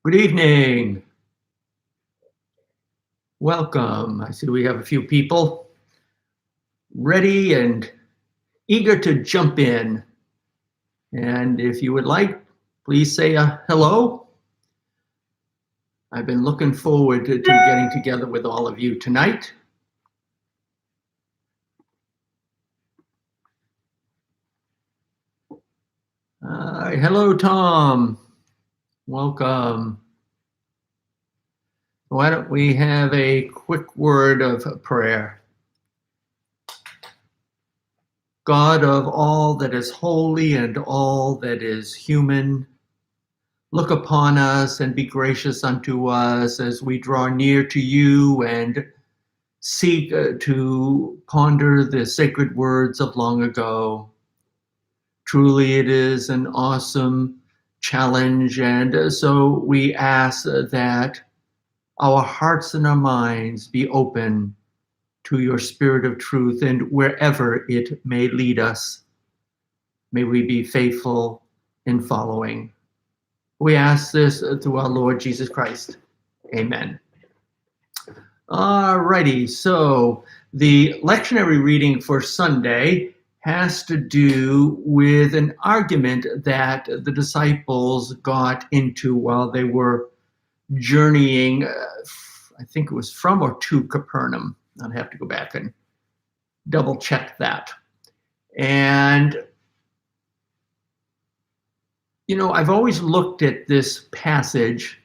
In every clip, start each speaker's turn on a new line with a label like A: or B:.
A: Good evening. Welcome. I see we have a few people ready and eager to jump in. And if you would like, please say a hello. I've been looking forward to getting together with all of you tonight. Hello, Tom. Welcome. Why don't we have a quick word of prayer? God of all that is holy and all that is human, look upon us and be gracious unto us as we draw near to you and seek to ponder the sacred words of long ago. Truly, it is an awesome challenge, and so we ask that our hearts and our minds be open to your spirit of truth, and wherever it may lead us, may we be faithful in following. We ask this through our Lord Jesus Christ. Amen. All righty, so the lectionary reading for Sunday has to do with an argument that the disciples got into while they were journeying, I think it was from or to Capernaum. I'd have to go back and double check that. And, you know, I've always looked at this passage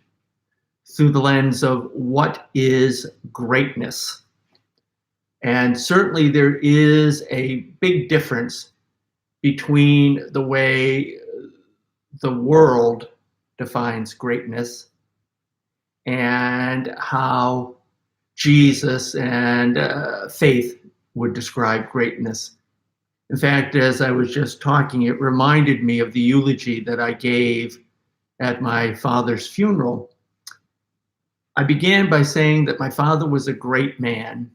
A: through the lens of what is greatness. And certainly there is a big difference between the way the world defines greatness and how Jesus and faith would describe greatness. In fact, as I was just talking, it reminded me of the eulogy that I gave at my father's funeral. I began by saying that my father was a great man.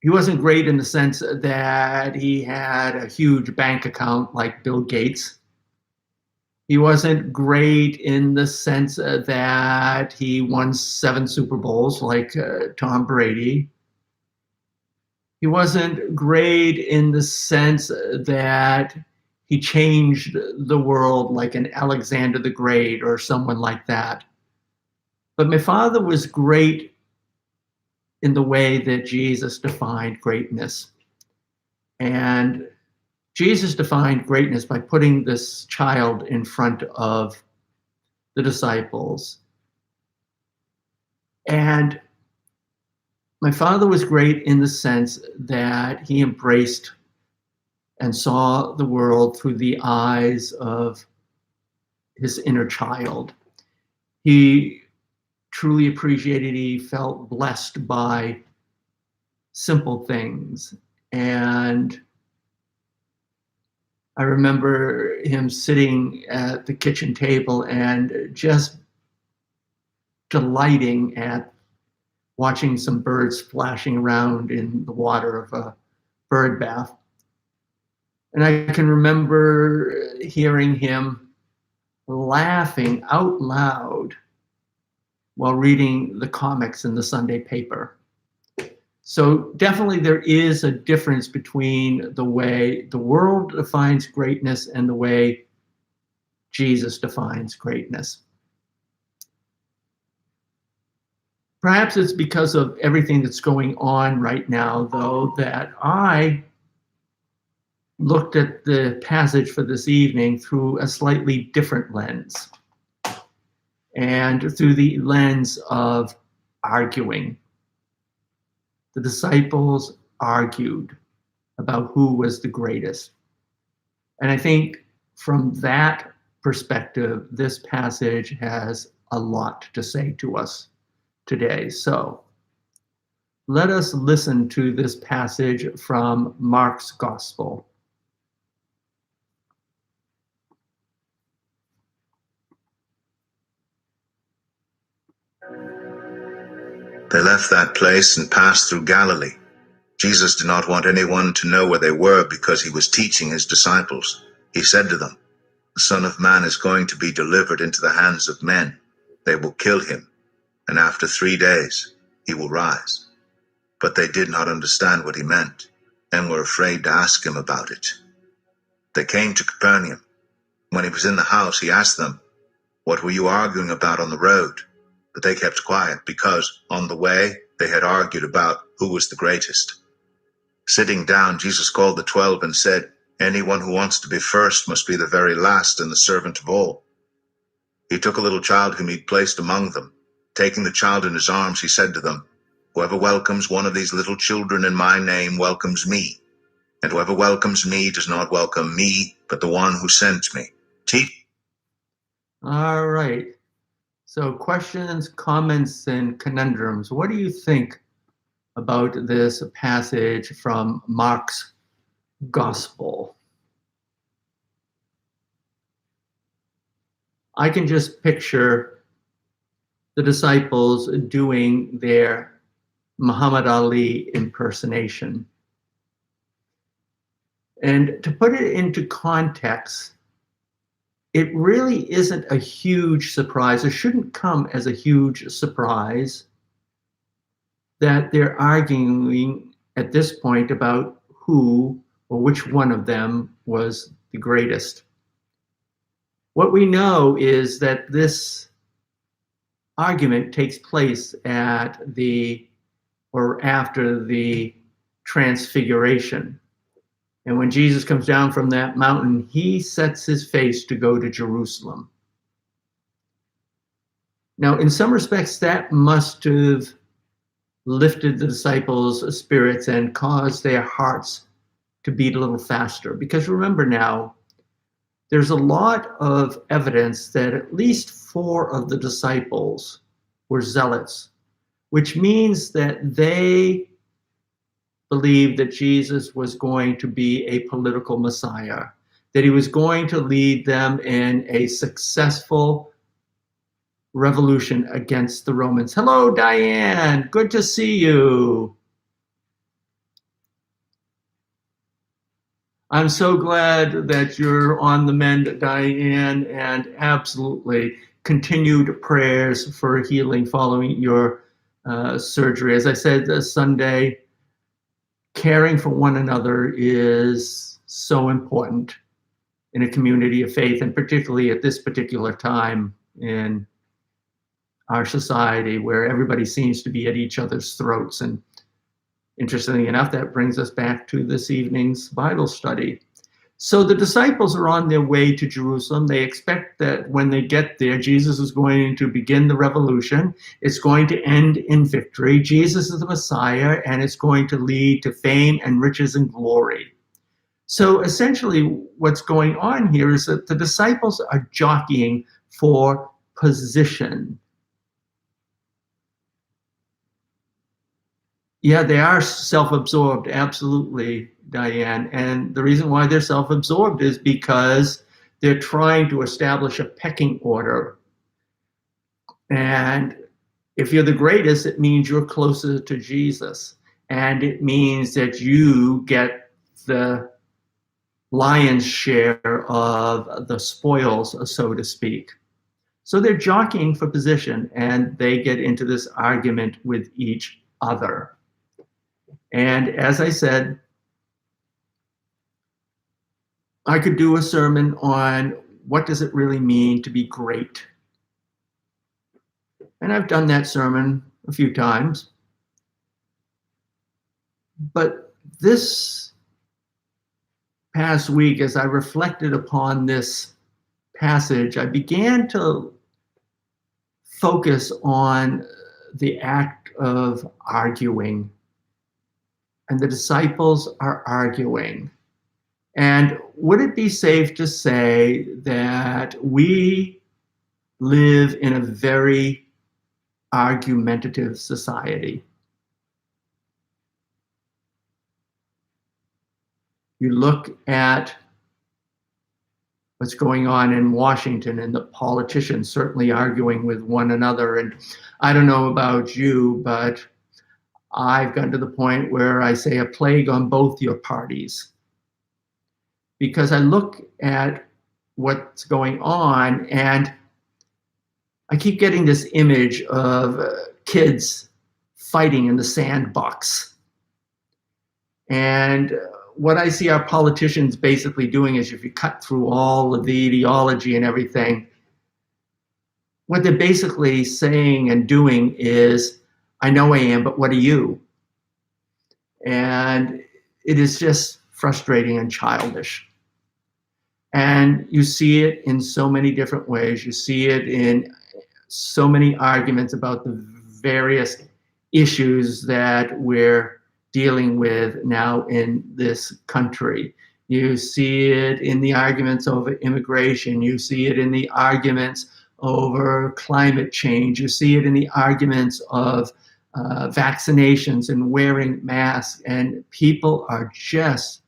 A: He wasn't great in the sense that he had a huge bank account like Bill Gates. He wasn't great in the sense that he won 7 Super Bowls like Tom Brady. He wasn't great in the sense that he changed the world like an Alexander the Great or someone like that. But my father was great in the way that Jesus defined greatness. And Jesus defined greatness by putting this child in front of the disciples. And my father was great in the sense that he embraced and saw the world through the eyes of his inner child. He truly appreciated, he felt blessed by simple things. And I remember him sitting at the kitchen table and just delighting at watching some birds splashing around in the water of a bird bath. And I can remember hearing him laughing out loud while reading the comics in the Sunday paper. So definitely there is a difference between the way the world defines greatness and the way Jesus defines greatness. Perhaps it's because of everything that's going on right now, though, that I looked at the passage for this evening through a slightly different lens, and through the lens of arguing. The disciples argued about who was the greatest. And I think from that perspective, this passage has a lot to say to us today. So let us listen to this passage from Mark's Gospel.
B: They left that place and passed through Galilee. Jesus did not want anyone to know where they were because he was teaching his disciples. He said to them, The Son of Man is going to be delivered into the hands of men. They will kill him, and after 3 days he will rise." But they did not understand what he meant, and were afraid to ask him about it. They came to Capernaum. When he was in the house, he asked them, "What were you arguing about on the road?" But they kept quiet, because on the way they had argued about who was the greatest. Sitting down, Jesus called the 12 and said, "Anyone who wants to be first must be the very last and the servant of all." He took a little child whom he placed among them. Taking the child in his arms, he said to them, "Whoever welcomes one of these little children in my name welcomes me. And whoever welcomes me does not welcome me, but the one who sent me."
A: All right. So questions, comments, and conundrums. What do you think about this passage from Mark's Gospel? I can just picture the disciples doing their Muhammad Ali impersonation. And to put it into context, it really isn't a huge surprise. It shouldn't come as a huge surprise that they're arguing at this point about who or which one of them was the greatest. What we know is that this argument takes place at the or after the Transfiguration. And when Jesus comes down from that mountain, he sets his face to go to Jerusalem. Now, in some respects, that must have lifted the disciples' spirits and caused their hearts to beat a little faster. Because remember now, there's a lot of evidence that at least 4 of the disciples were zealots, which means that they believed that Jesus was going to be a political Messiah, that he was going to lead them in a successful revolution against the Romans. Hello, Diane. Good to see you. I'm so glad that you're on the mend, Diane, and absolutely continued prayers for healing following your surgery. As I said this Sunday, caring for one another is so important in a community of faith, and particularly at this particular time in our society where everybody seems to be at each other's throats. And interestingly enough, that brings us back to this evening's Bible study. So the disciples are on their way to Jerusalem. They expect that when they get there, Jesus is going to begin the revolution. It's going to end in victory. Jesus is the Messiah, and it's going to lead to fame and riches and glory. So essentially what's going on here is that the disciples are jockeying for position. Yeah, they are self-absorbed, absolutely, Diane. And the reason why they're self-absorbed is because they're trying to establish a pecking order. And if you're the greatest, it means you're closer to Jesus. And it means that you get the lion's share of the spoils, so to speak. So they're jockeying for position, and they get into this argument with each other. And as I said, I could do a sermon on what does it really mean to be great. And I've done that sermon a few times. But this past week, as I reflected upon this passage, I began to focus on the act of arguing. And the disciples are arguing. And would it be safe to say that we live in a very argumentative society? You look at what's going on in Washington, and the politicians certainly arguing with one another. And I don't know about you, but I've gotten to the point where I say a plague on both your parties. Because I look at what's going on. And I keep getting this image of kids fighting in the sandbox. And what I see our politicians basically doing is, if you cut through all of the ideology and everything, what they're basically saying and doing is, I know I am, but what are you? And it is just frustrating and childish. And you see it in so many different ways. You see it in so many arguments about the various issues that we're dealing with now in this country. You see it in the arguments over immigration. You see it in the arguments over climate change. You see it in the arguments of vaccinations and wearing masks. And people are just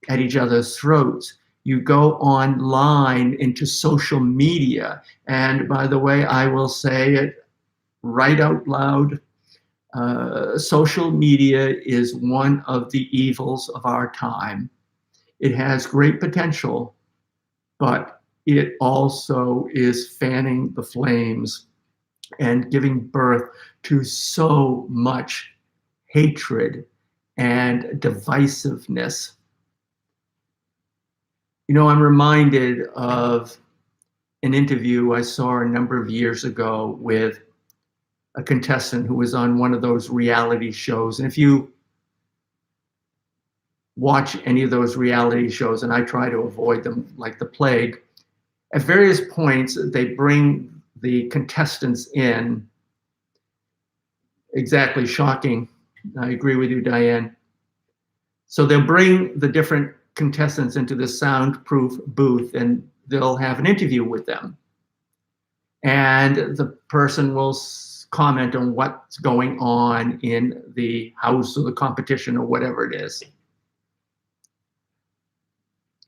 A: at each other's throats. You go online into social media, and by the way, I will say it right out loud, social media is one of the evils of our time. It has great potential, but it also is fanning the flames and giving birth to so much hatred and divisiveness. You know, I'm reminded of an interview I saw a number of years ago with a contestant who was on one of those reality shows. And if you watch any of those reality shows, and I try to avoid them like the plague, at various points they bring the contestants in. Exactly, shocking. I agree with you, Diane. So they'll bring the different contestants into the soundproof booth, and they'll have an interview with them. And the person will comment on what's going on in the house or the competition or whatever it is.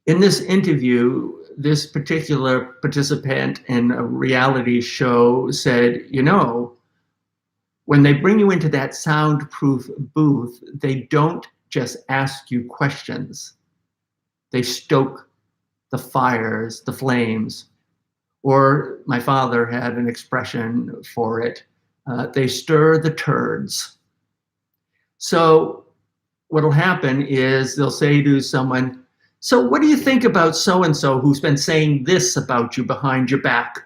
A: In this interview, this particular participant in a reality show said, you know, when they bring you into that soundproof booth, they don't just ask you questions. They stoke the fires, the flames, or my father had an expression for it. They stir the turds. So what'll happen is they'll say to someone, so what do you think about so-and-so who's been saying this about you behind your back?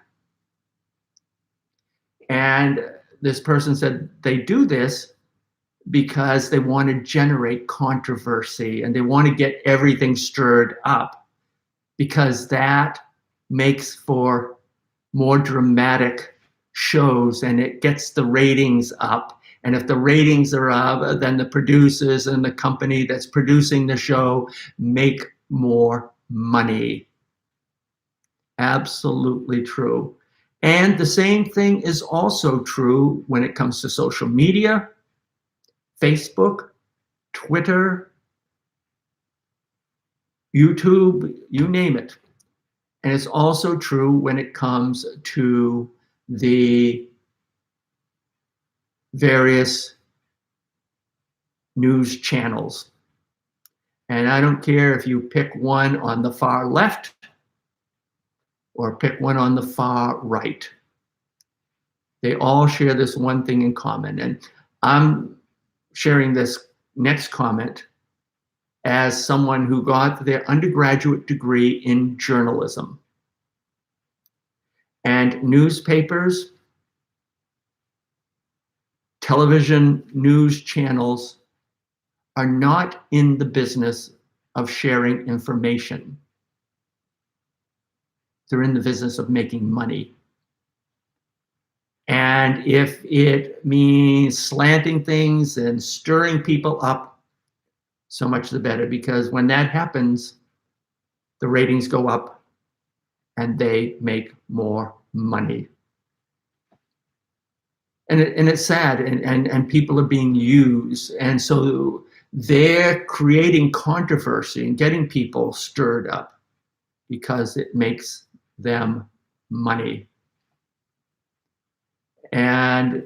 A: And this person said they do this because they want to generate controversy and they want to get everything stirred up, because that makes for more dramatic shows and it gets the ratings up. And if the ratings are up, then the producers and the company that's producing the show make more money. Absolutely true. And the same thing is also true when it comes to social media, Facebook, Twitter, YouTube, you name it. And it's also true when it comes to the various news channels. And I don't care if you pick one on the far left or pick one on the far right. They all share this one thing in common. And I'm sharing this next comment as someone who got their undergraduate degree in journalism. And newspapers, television news channels are not in the business of sharing information. They're in the business of making money. And if it means slanting things and stirring people up, so much the better, because when that happens, the ratings go up and they make more money. And it's sad, and people are being used. And so they're creating controversy and getting people stirred up because it makes them money. And,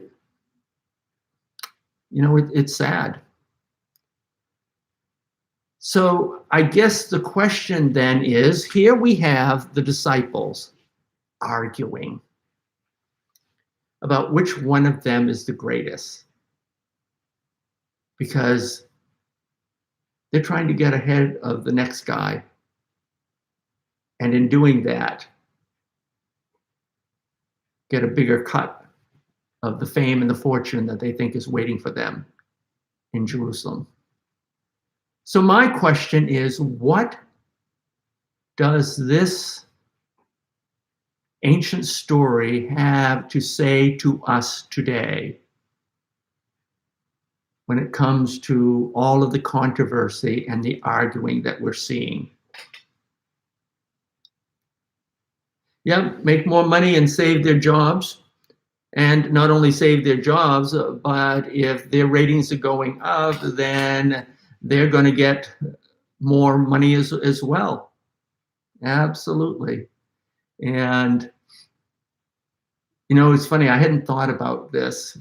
A: you know, it's sad. So I guess the question then is, here we have the disciples arguing about which one of them is the greatest, because they're trying to get ahead of the next guy. And in doing that, get a bigger cut of the fame and the fortune that they think is waiting for them in Jerusalem. So my question is, what does this ancient story have to say to us today when it comes to all of the controversy and the arguing that we're seeing? Yeah, make more money and save their jobs. And not only save their jobs, but if their ratings are going up, then they're going to get more money as well. Absolutely. And, you know, it's funny, I hadn't thought about this,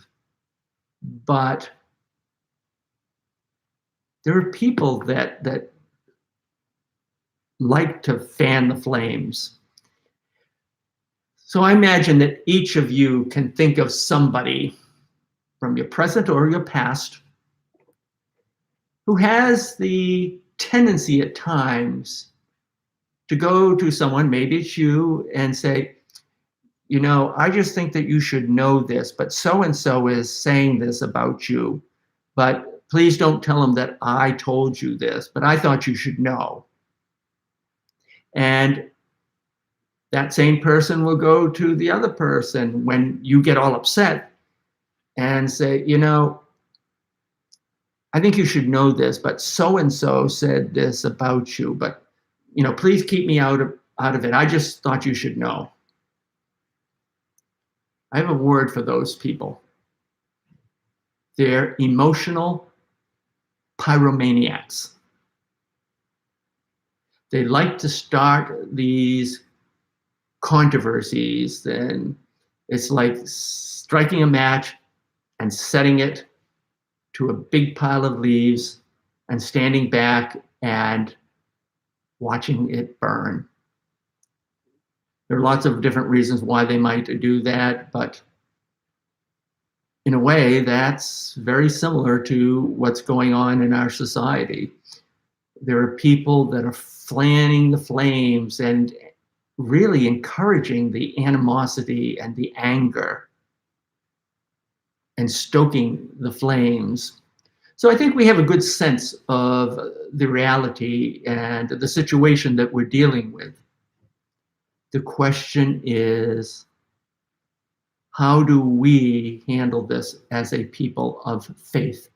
A: but there are people that like to fan the flames. So I imagine that each of you can think of somebody from your present or your past who has the tendency at times to go to someone, maybe it's you, and say, you know, I just think that you should know this, but so-and-so is saying this about you, but please don't tell them that I told you this, but I thought you should know. And that same person will go to the other person when you get all upset and say, you know, I think you should know this, but so-and-so said this about you, but, you know, please keep me out of it. I just thought you should know. I have a word for those people. They're emotional pyromaniacs. They like to start these controversies, then it's like striking a match and setting it to a big pile of leaves and standing back and watching it burn. There are lots of different reasons why they might do that, but in a way, that's very similar to what's going on in our society. There are people that are fanning the flames and really encouraging the animosity and the anger and stoking the flames. So I think we have a good sense of the reality and the situation that we're dealing with. The question is, how do we handle this as a people of faith?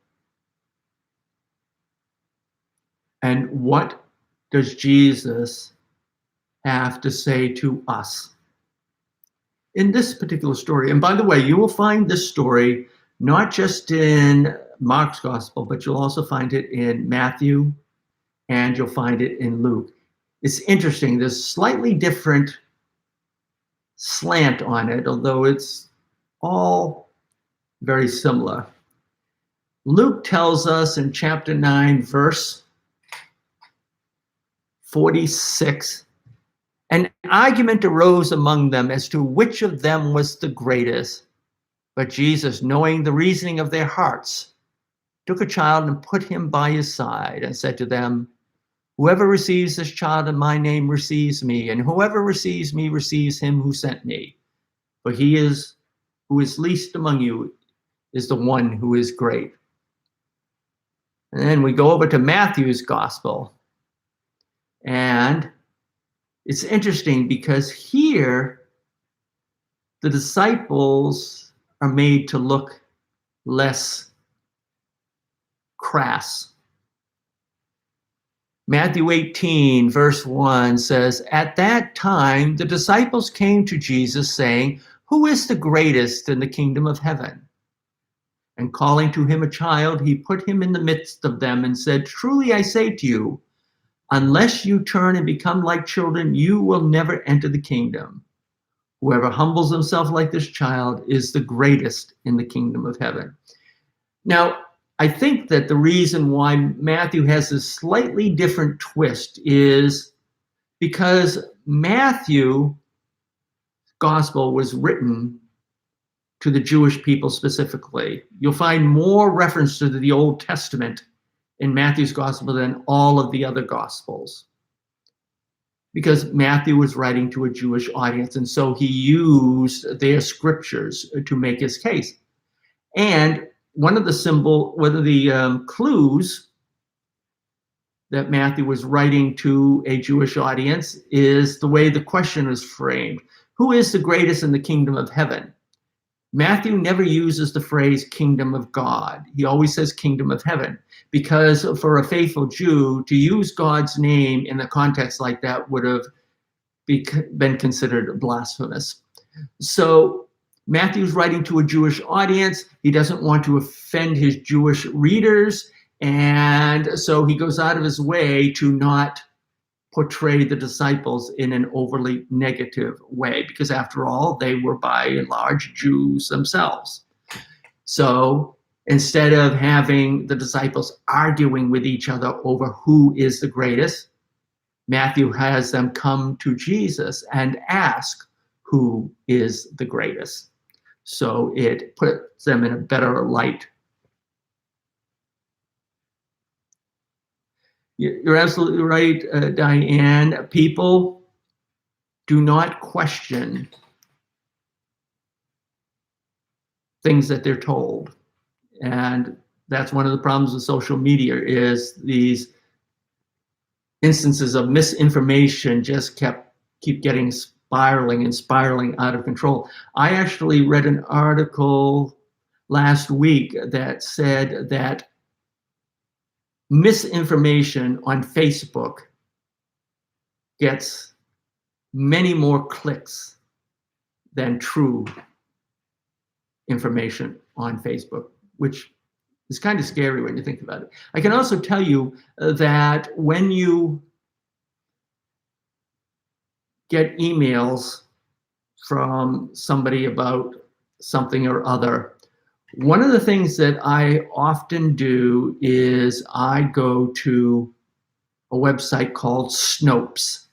A: And what does Jesus have to say to us in this particular story? And by the way, you will find this story not just in Mark's gospel, but you'll also find it in Matthew and you'll find it in Luke. It's interesting, there's slightly different slant on it, although it's all very similar. Luke tells us in chapter 9, verse 46, an argument arose among them as to which of them was the greatest. But Jesus, knowing the reasoning of their hearts, took a child and put him by his side and said to them, whoever receives this child in my name receives me, and whoever receives me receives him who sent me. For he is who is least among you is the one who is great. And then we go over to Matthew's gospel. And it's interesting because here the disciples are made to look less crass. Matthew 18, verse 1 says, at that time, the disciples came to Jesus saying, who is the greatest in the kingdom of heaven? And calling to him a child, he put him in the midst of them and said, truly I say to you, unless you turn and become like children, you will never enter the kingdom. Whoever humbles himself like this child is the greatest in the kingdom of heaven. Now, I think that the reason why Matthew has this slightly different twist is because Matthew's gospel was written to the Jewish people specifically. You'll find more reference to the Old Testament in Matthew's gospel than all of the other gospels, because Matthew was writing to a Jewish audience, and so he used their scriptures to make his case. And one of the clues that Matthew was writing to a Jewish audience is the way the question is framed. Who is the greatest in the kingdom of heaven? Matthew never uses the phrase kingdom of God. He always says kingdom of heaven, because for a faithful Jew, to use God's name in a context like that would have been considered blasphemous. So Matthew's writing to a Jewish audience. He doesn't want to offend his Jewish readers, and so he goes out of his way to not portray the disciples in an overly negative way, because after all, they were by and large Jews themselves. So instead of having the disciples arguing with each other over who is the greatest, Matthew has them come to Jesus and ask who is the greatest. So it puts them in a better light. You're absolutely right, Diane. People do not question things that they're told. And that's one of the problems with social media, is these instances of misinformation just keep getting spiraling out of control. I actually read an article last week that said that misinformation on Facebook gets many more clicks than true information on Facebook, which is kind of scary when you think about it. I can also tell you that when you get emails from somebody about something or other, one of the things that I often do is I go to a website called Snopes,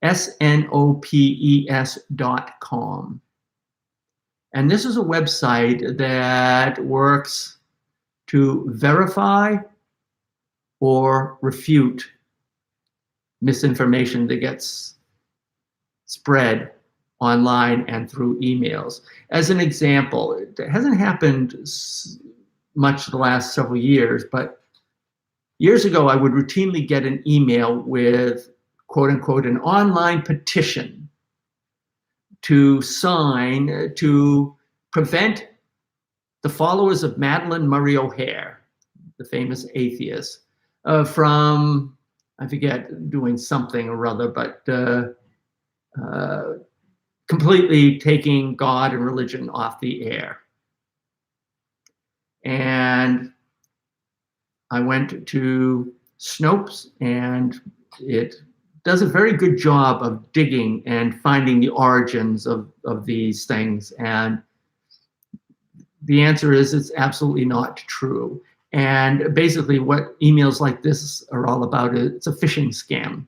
A: SNOPES.com. And this is a website that works to verify or refute misinformation that gets spread online and through emails. As an example, it hasn't happened much the last several years, but years ago, I would routinely get an email with, quote unquote, an online petition to sign to prevent the followers of Madalyn Murray O'Hair, the famous atheist, from, I forget, doing something or other, but completely taking God and religion off the air. And I went to Snopes, and it does a very good job of digging and finding the origins of these things. And the answer is it's absolutely not true. And basically what emails like this are all about, it's a phishing scam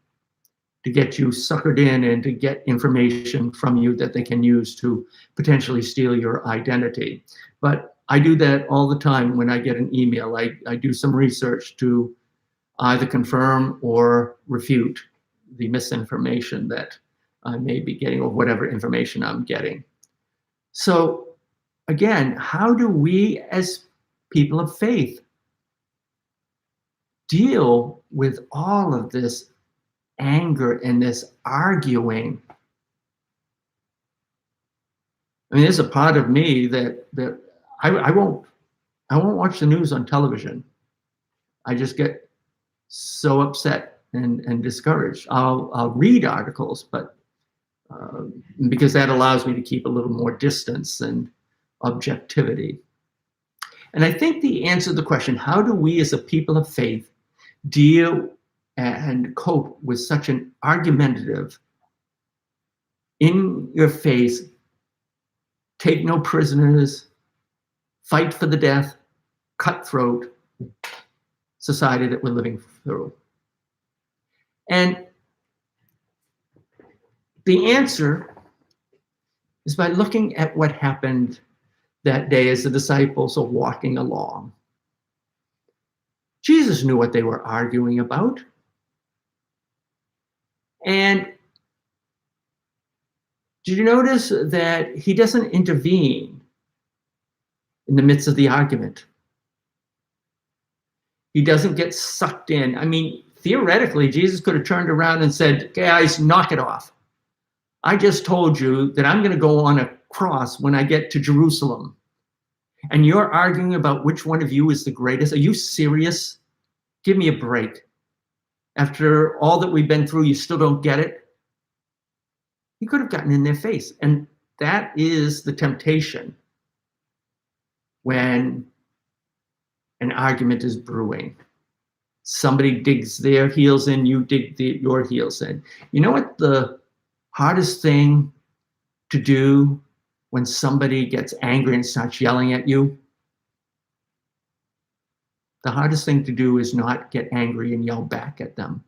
A: to get you suckered in and to get information from you that they can use to potentially steal your identity. But I do that all the time when I get an email. I do some research to either confirm or refute the misinformation that I may be getting, or whatever information I'm getting. So again, how do we as people of faith deal with all of this anger and this arguing? I mean, there's a part of me that I won't watch the news on television. I just get so upset and discouraged. I'll read articles, but because that allows me to keep a little more distance and objectivity. And I think the answer to the question, how do we as a people of faith deal and cope with such an argumentative, in your face, take no prisoners, fight for the death, cutthroat society that we're living through? And the answer is by looking at what happened that day as the disciples are walking along. Jesus knew what they were arguing about. And did you notice that he doesn't intervene in the midst of the argument? He doesn't get sucked in. I mean, theoretically, Jesus could have turned around and said, guys, knock it off. I just told you that I'm going to go on a cross when I get to Jerusalem. And you're arguing about which one of you is the greatest. Are you serious? Give me a break. After all that we've been through, you still don't get it? He could have gotten in their face. And that is the temptation when an argument is brewing. Somebody digs their heels in, you dig your heels in. You know what the hardest thing to do when somebody gets angry and starts yelling at you? The hardest thing to do is not get angry and yell back at them.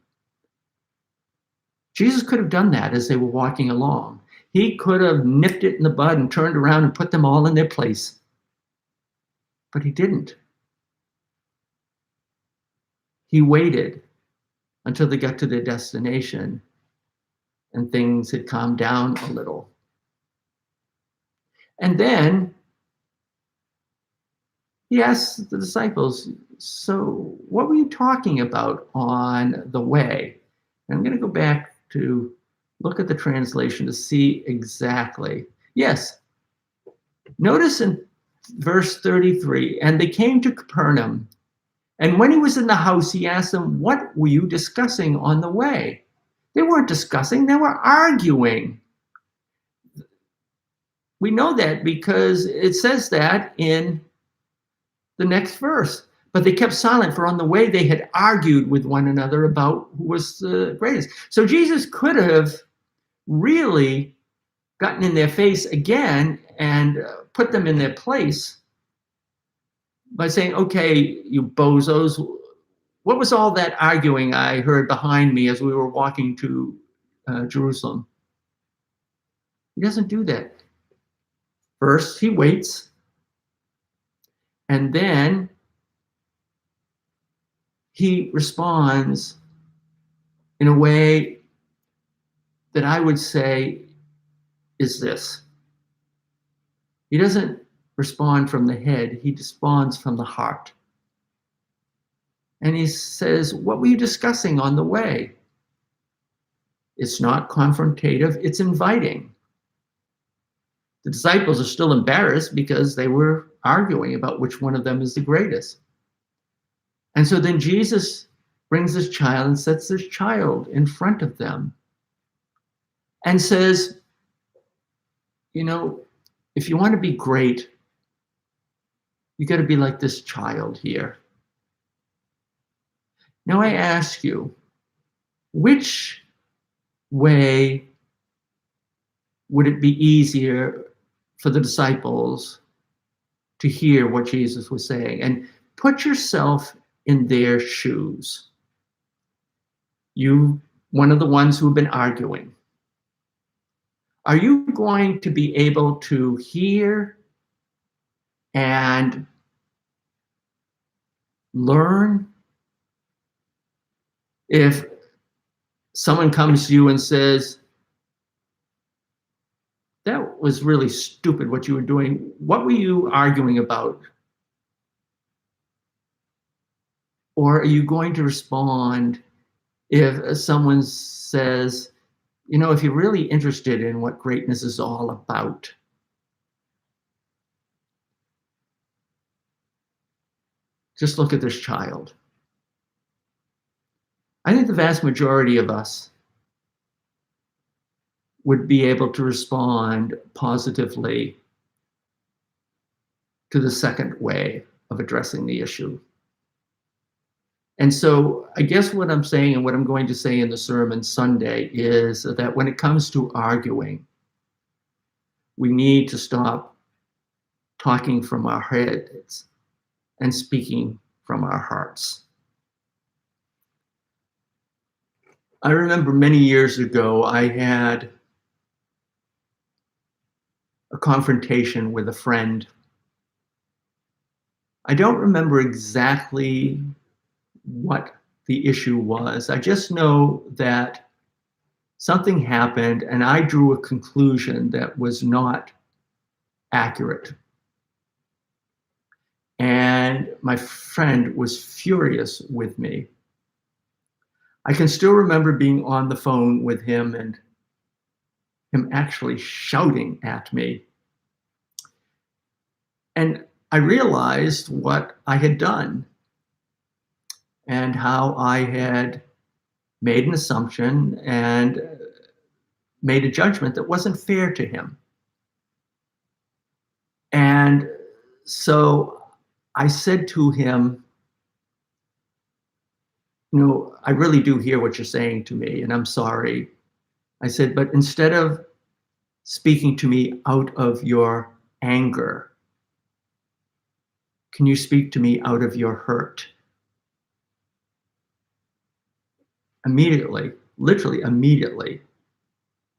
A: Jesus could have done that as they were walking along. He could have nipped it in the bud and turned around and put them all in their place. But he didn't. He waited until they got to their destination and things had calmed down a little. And then he asked the disciples, so what were you talking about on the way? And I'm going to go back to look at the translation to see exactly. Yes. Notice in verse 33, and they came to Capernaum. And when he was in the house, he asked them, what were you discussing on the way? They weren't discussing, they were arguing. We know that because it says that in the next verse. But they kept silent, for on the way they had argued with one another about who was the greatest. So Jesus could have really gotten in their face again and put them in their place by saying, okay, you bozos, what was all that arguing I heard behind me as we were walking to Jerusalem? He doesn't do that. First, he waits, and then he responds in a way that I would say is this. He doesn't respond from the head, he responds from the heart. And he says, what were you discussing on the way? It's not confrontative, it's inviting. The disciples are still embarrassed because they were arguing about which one of them is the greatest. And so then Jesus brings this child and sets this child in front of them and says, you know, if you want to be great, you got to be like this child here. Now I ask you, which way would it be easier for the disciples to hear what Jesus was saying? And put yourself in their shoes. You, one of the ones who have been arguing. Are you going to be able to hear and learn if someone comes to you and says, that was really stupid what you were doing. What were you arguing about? Or are you going to respond if someone says, you know, if you're really interested in what greatness is all about, just look at this child. I think the vast majority of us would be able to respond positively to the second way of addressing the issue. And so I guess what I'm saying and what I'm going to say in the sermon Sunday is that when it comes to arguing, we need to stop talking from our heads and speaking from our hearts. I remember many years ago, I had a confrontation with a friend. I don't remember exactly what the issue was. I just know that something happened and I drew a conclusion that was not accurate. And my friend was furious with me. I can still remember being on the phone with him and him actually shouting at me. And I realized what I had done and how I had made an assumption and made a judgment that wasn't fair to him. And so I said to him, I really do hear what you're saying to me, and I'm sorry. I said, but instead of speaking to me out of your anger, can you speak to me out of your hurt? Immediately, literally immediately,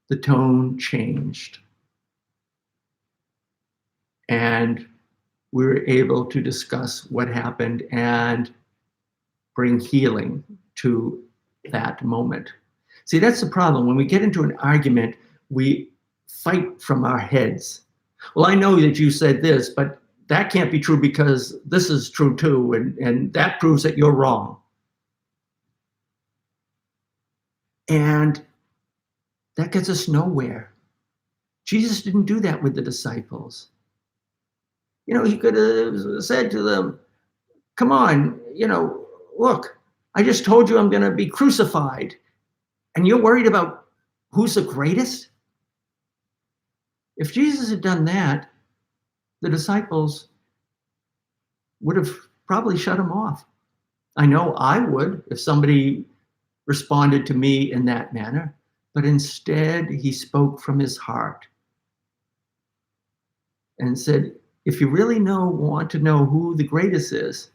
A: the tone changed. And we were able to discuss what happened and bring healing to that moment. See, that's the problem. When we get into an argument, we fight from our heads. Well, I know that you said this, but that can't be true because this is true too, and that proves that you're wrong. And that gets us nowhere. Jesus didn't do that with the disciples. He could have said to them, come on, look, I just told you I'm going to be crucified. And you're worried about who's the greatest? If Jesus had done that, the disciples would have probably shut him off. I know I would if somebody responded to me in that manner, but instead he spoke from his heart and said, if you really want to know who the greatest is,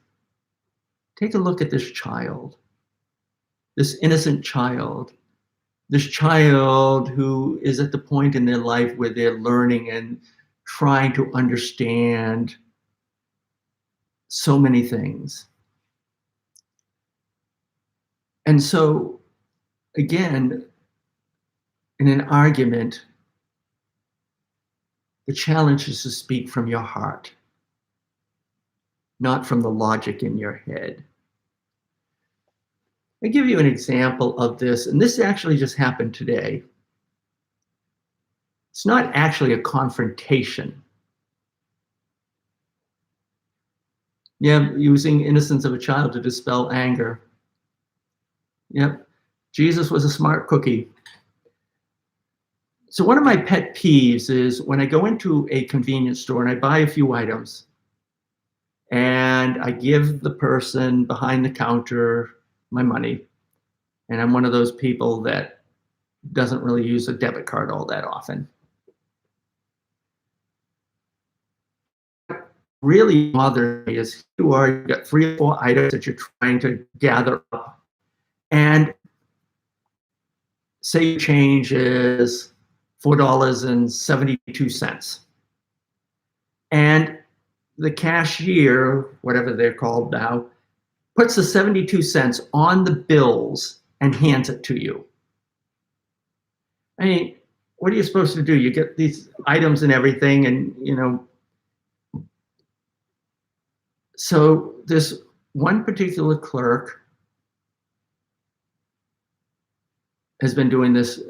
A: take a look at this child, this innocent child, this child who is at the point in their life where they're learning and trying to understand so many things. And so, again, in an argument, the challenge is to speak from your heart, not from the logic in your head. I give you an example of this, and this actually just happened today. It's not actually a confrontation. Using innocence of a child to dispel anger. Jesus was a smart cookie. So one of my pet peeves is when I go into a convenience store and I buy a few items and I give the person behind the counter my money. And I'm one of those people that doesn't really use a debit card all that often. What really bothers me is you got 3 or 4 items that you're trying to gather up. And say your change is $4.72. And the cashier, whatever they're called now, puts the 72 cents on the bills and hands it to you. I mean, what are you supposed to do? You get these items and everything, and so this one particular clerk has been doing this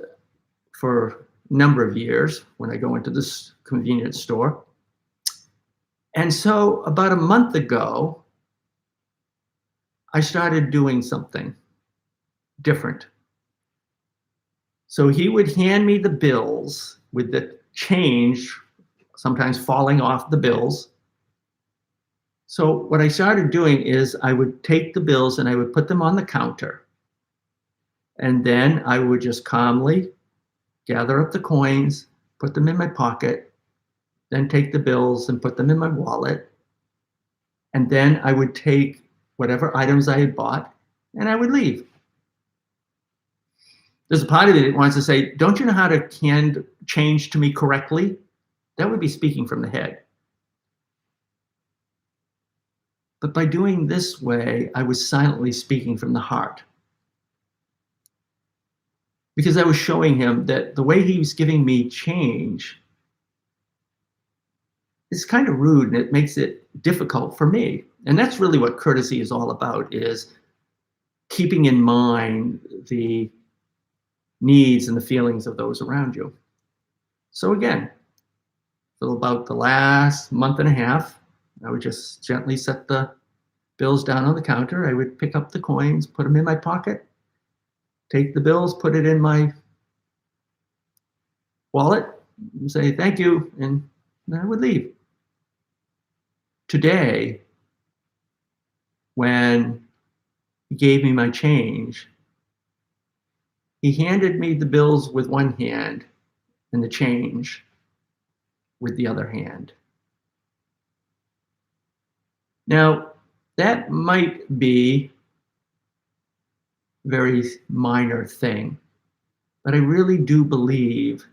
A: for a number of years when I go into this convenience store. And so about a month ago, I started doing something different. So he would hand me the bills with the change, sometimes falling off the bills. So what I started doing is I would take the bills and I would put them on the counter. And then I would just calmly gather up the coins, put them in my pocket, then take the bills and put them in my wallet. And then I would take whatever items I had bought and I would leave. There's a part of me that wants to say, don't you know how to change to me correctly? That would be speaking from the head. But by doing this way, I was silently speaking from the heart. Because I was showing him that the way he was giving me change is kind of rude, and it makes it difficult for me. And that's really what courtesy is all about, is keeping in mind the needs and the feelings of those around you. So again, for about the last month and a half, I would just gently set the bills down on the counter. I would pick up the coins, put them in my pocket, take the bills, put it in my wallet, and say thank you, and I would leave. Today, when he gave me my change, he handed me the bills with one hand and the change with the other hand. Now, that might be a very minor thing, but I really do believe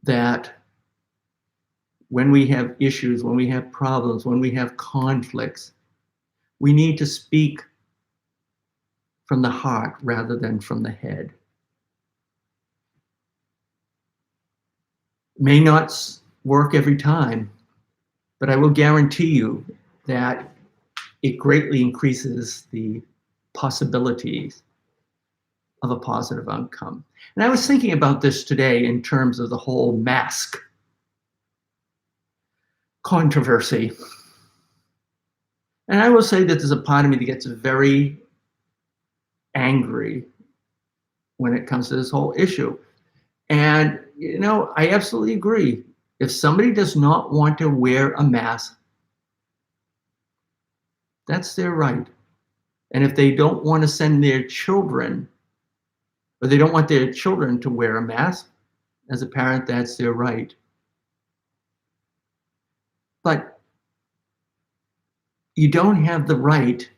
A: that when we have issues, when we have problems, when we have conflicts, we need to speak from the heart rather than from the head. It may not work every time, but I will guarantee you that it greatly increases the possibilities of a positive outcome. And I was thinking about this today in terms of the whole mask controversy. And I will say that there's a part of me that gets very angry when it comes to this whole issue. And, I absolutely agree. If somebody does not want to wear a mask, that's their right. And if they don't want to send their children, or they don't want their children to wear a mask, as a parent, that's their right. But you don't have the right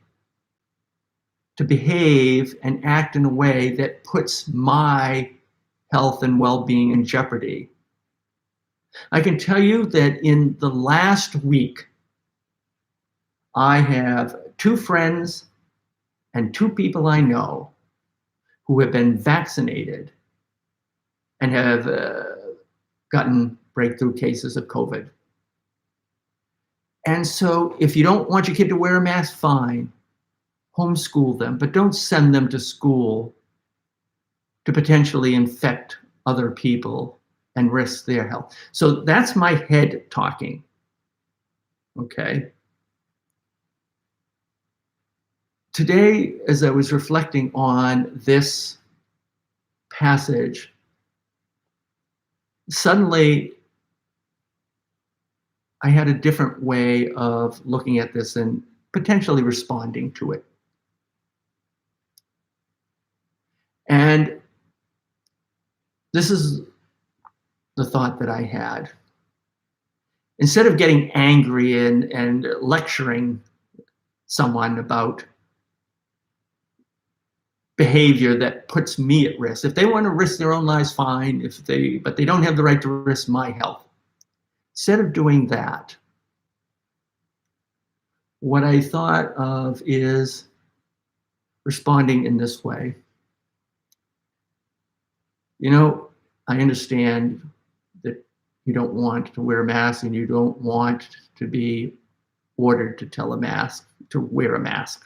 A: to behave and act in a way that puts my health and well-being in jeopardy. I can tell you that in the last week, I have 2 friends and 2 people I know who have been vaccinated and have gotten breakthrough cases of COVID. And so if you don't want your kid to wear a mask, fine, homeschool them, but don't send them to school to potentially infect other people and risk their health. So that's my head talking, okay? Today, as I was reflecting on this passage, suddenly I had a different way of looking at this and potentially responding to it. And this is the thought that I had. Instead of getting angry and lecturing someone about behavior that puts me at risk, if they want to risk their own lives, fine, but they don't have the right to risk my health. Instead of doing that, what I thought of is responding in this way. I understand that you don't want to wear a mask and you don't want to be ordered to wear a mask.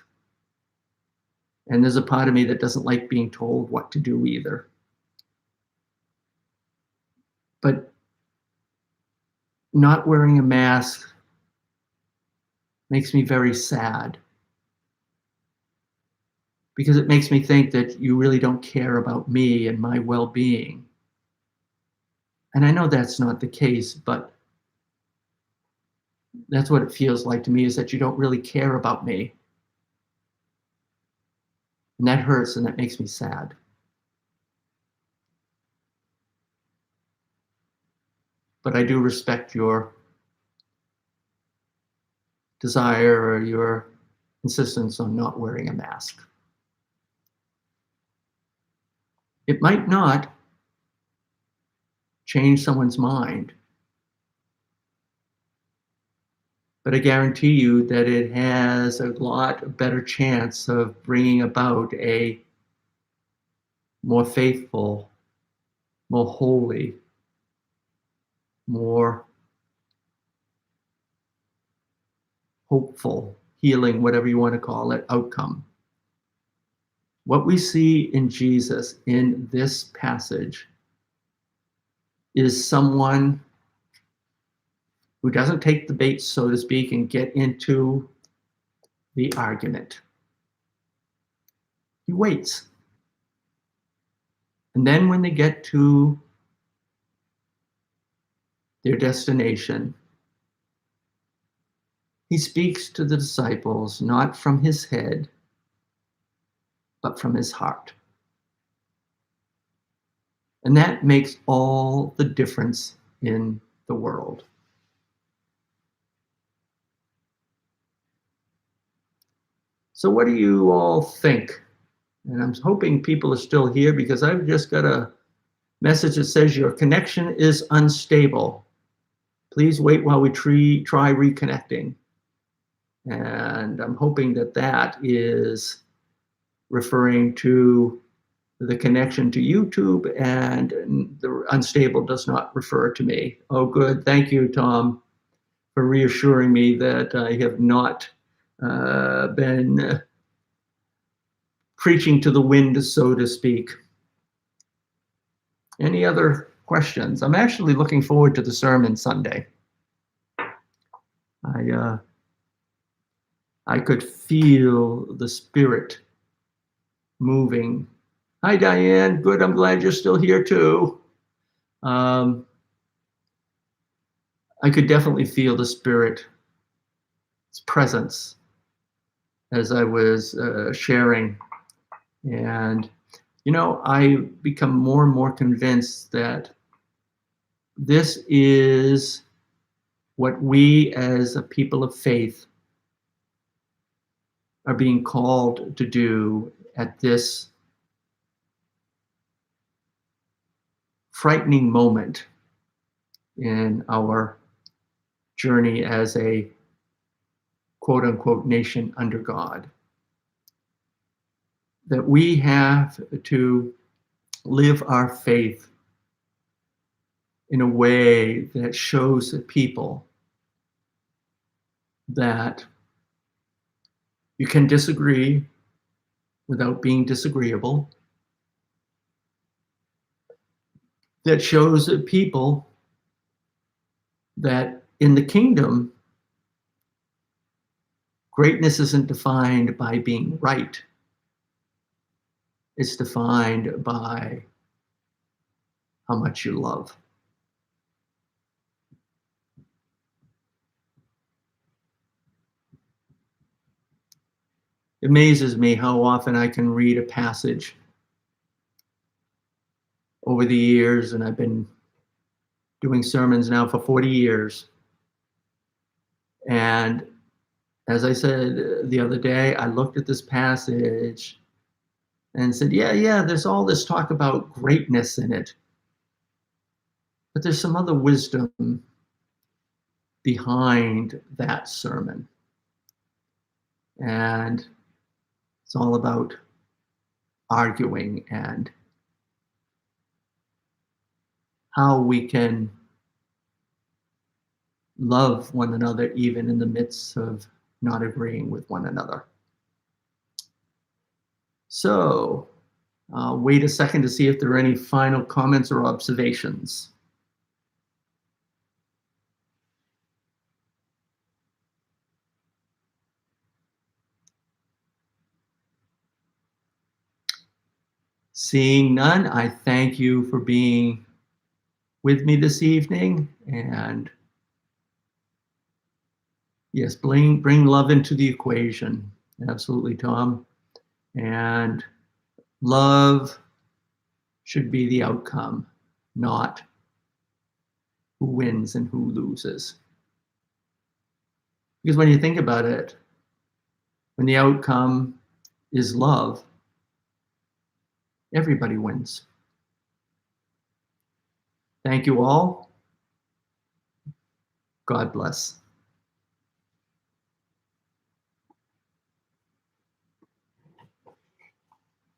A: And there's a part of me that doesn't like being told what to do either. But not wearing a mask makes me very sad, because it makes me think that you really don't care about me and my well-being. And I know that's not the case, but that's what it feels like to me, is that you don't really care about me. And that hurts, and that makes me sad. But I do respect your desire or your insistence on not wearing a mask. It might not change someone's mind, but I guarantee you that it has a lot better chance of bringing about a more faithful, more holy, more hopeful, healing, whatever you want to call it, outcome. What we see in Jesus in this passage is someone who doesn't take the bait, so to speak, and get into the argument. He waits. And then when they get to their destination, he speaks to the disciples not from his head, but from his heart. And that makes all the difference in the world. So what do you all think? And I'm hoping people are still here because I've just got a message that says your connection is unstable. Please wait while we try reconnecting. And I'm hoping that that is referring to the connection to YouTube, and the unstable does not refer to me. Oh, good. Thank you, Tom, for reassuring me that I have not been preaching to the wind, so to speak. Any other questions? I'm actually looking forward to the sermon Sunday. I could feel the Spirit moving. Hi, Diane. Good. I'm glad you're still here too. I could definitely feel the Spirit's presence as I was sharing. And, I become more and more convinced that this is what we as a people of faith are being called to do at this frightening moment in our journey as a quote unquote nation under God. That we have to live our faith in a way that shows people that you can disagree without being disagreeable. That shows people that in the kingdom, greatness isn't defined by being right. It's defined by how much you love. It amazes me how often I can read a passage over the years, and I've been doing sermons now for 40 years. And as I said the other day, I looked at this passage and said, yeah, there's all this talk about greatness in it. But there's some other wisdom behind that sermon. And it's all about arguing and how we can love one another even in the midst of not agreeing with one another. So wait a second to see if there are any final comments or observations. Seeing none, I thank you for being with me this evening. And yes, bring love into the equation. Absolutely, Tom. And love should be the outcome, not who wins and who loses. Because when you think about it, when the outcome is love, everybody wins. Thank you all. God bless.